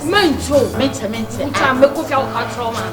Mencho. Mente. I'm a good trauma.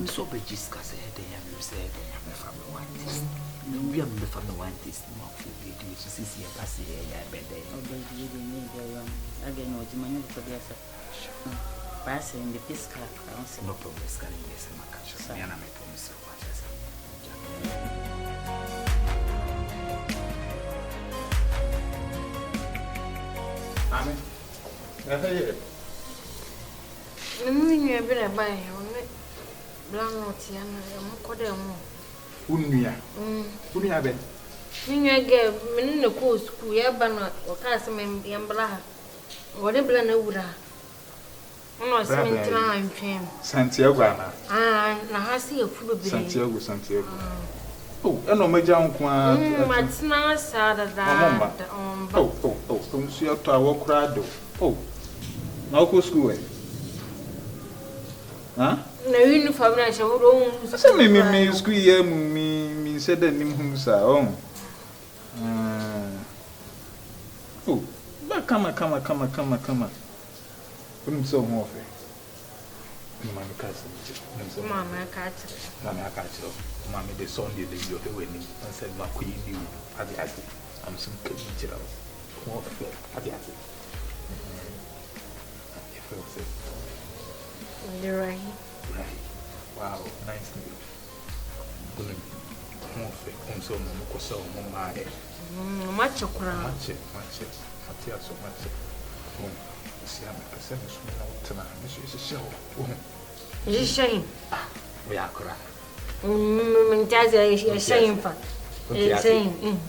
So be discuss it, they have said, my family want this. We have the family want this. More food, we do to see a passy, I bet they need their own. Again, what you manage for their passing in the Pisca Council. No progress carrying this and my catch. I am a promise of what I said. Blancotiana, Codemo. Unia. Unia bed. Unia gave me in the coast, Kuyabana, or Casimim, Yambla, or the Blanura. No, time, Jim. Santiago. Ah, Nahasi of Full Santiago. Oh, and no major one. It's not sad that. Oh, see up to our crowd. Oh, now go school. Huh? No uniform, I shall own. Some me squeal me said the name who's our Oh, but come. Couldn't so more. Mamma Castle. Mamma catch. Mamma, the son did the wedding and said, my queen, you at the attic. I'm some good material. More at the attic. You're right. Wow, nice to meet you. So much. Much of crown. Much. So much. See, I'm a person tonight. This is a show. It's a shame. We are crying. A shame for a shame.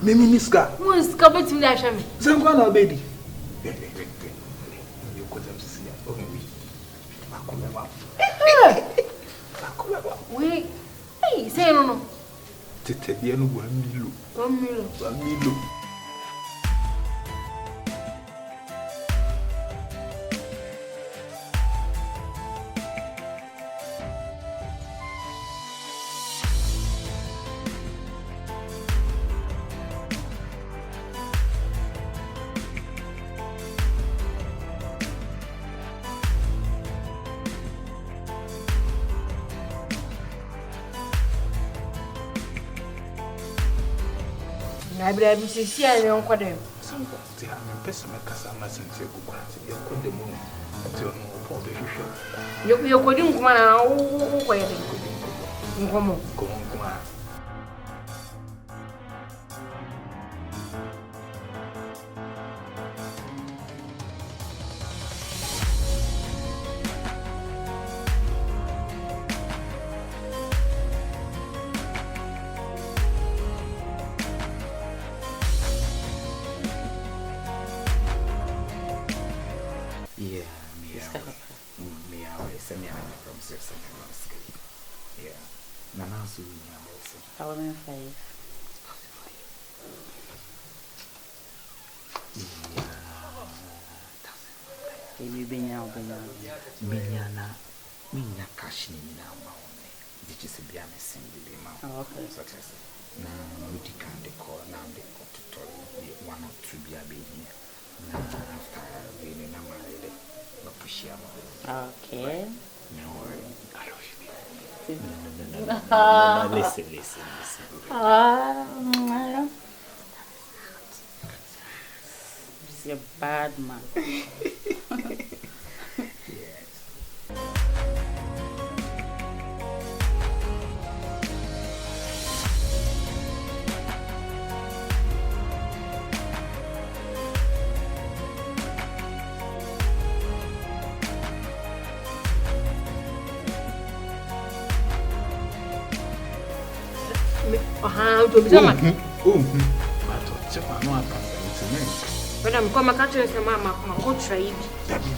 Mimi Niska. Who is covered to that? Zangwana baby. You could have seen we hey, say no. Titiano 1 million. I believe see I don't quite them. Some person Casama's and you could the moon until no poor baby. You couldn't come out waiting. Come on. Minya cash in now, which is a bian assembly amount. Success. Now, we can call now they go to tell 1 or 2 beer baby. Now, after being in a married, no push him. Okay. No worry. I love you. Listen. You're a bad man. How to be Chapa no aka it's me. But I'm come catch you say mama come go try it. Dabi.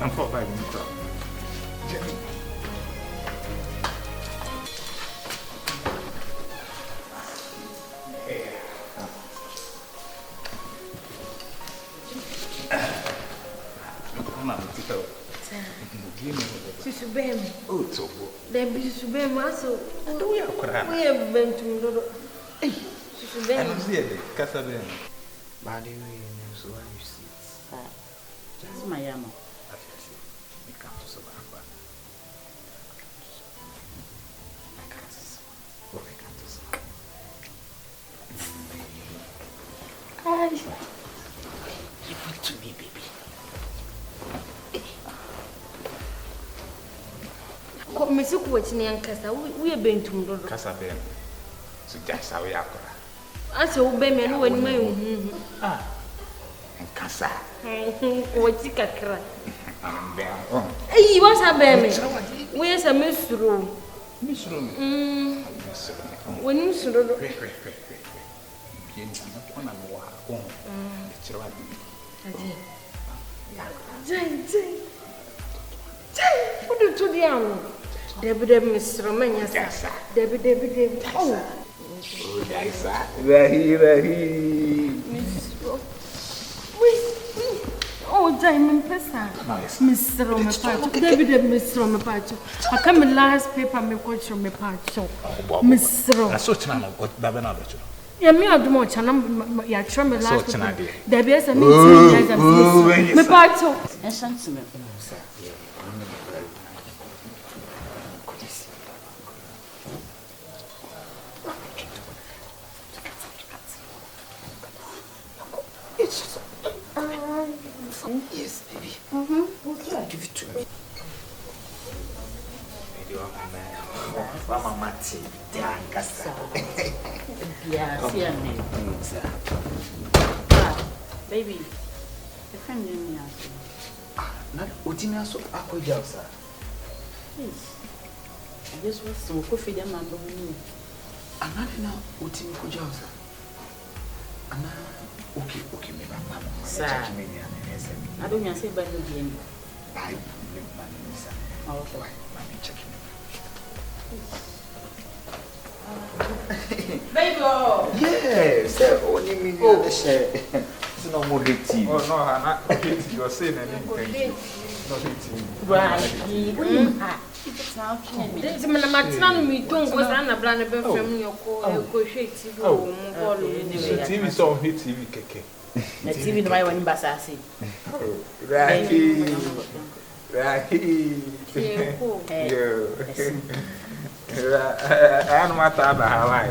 I'm for by the crowd. Jenny. Sisu bem. Oh, so good. Debi sisu bem aso. Do we akora? We have been to Dodo. Sisu bem. I see it. Kasa bem. By the way, so what you see? Just my yama. Me can't so bad. I can't so. Oh, I can't so. Ai. Give it to me, baby. Ko mesi ko wachini yankasa. We have been to Dodo. Kasa bem. So just how we akora. Aso wo bem no wani mai hu. Ah. Kasa. Wachi kakra. I'm bem. Oh. Ei, wasa bem. We say mesuro. Misro. Wani mesuro do. Bien, on a mo ha. Oh. Chira di. Adi. Jai. What do to the am? Debi mesuro manya sa. Debi. Oh. Oh, that's Rahi. Oh, Diamond Pesa. Mr. Omepacho. David Mr. Omepacho. I come in last paper, me coach Omepacho. Mr. I saw China, what Babana. Yeah, me, I do much, and I'm ya try me last China. There be a meeting, me Pacho. And shan't me. Yes, baby. Give it to me. Mama Mati, Kasa. Yeah, see me. Baby, the friend in me. Not Utina so Aqua, sir. Please. I just want some coffee and my baby. I'm not now Utina Kujosa. Okay, me, Mama. Sir. I don't know, say, but again. I live my sir. Okay. Mommy, check Baby! Yes, only me. Oh, it's no more tea. Oh, no, I'm not hating you. Saying anything. Not hating. Right. It's now This man, I'm not me, don't go down a bland of from your co shake TV song hit TV keke. the TV my one Bassassi. Rahi. Yeah. I'm not about Hawaii.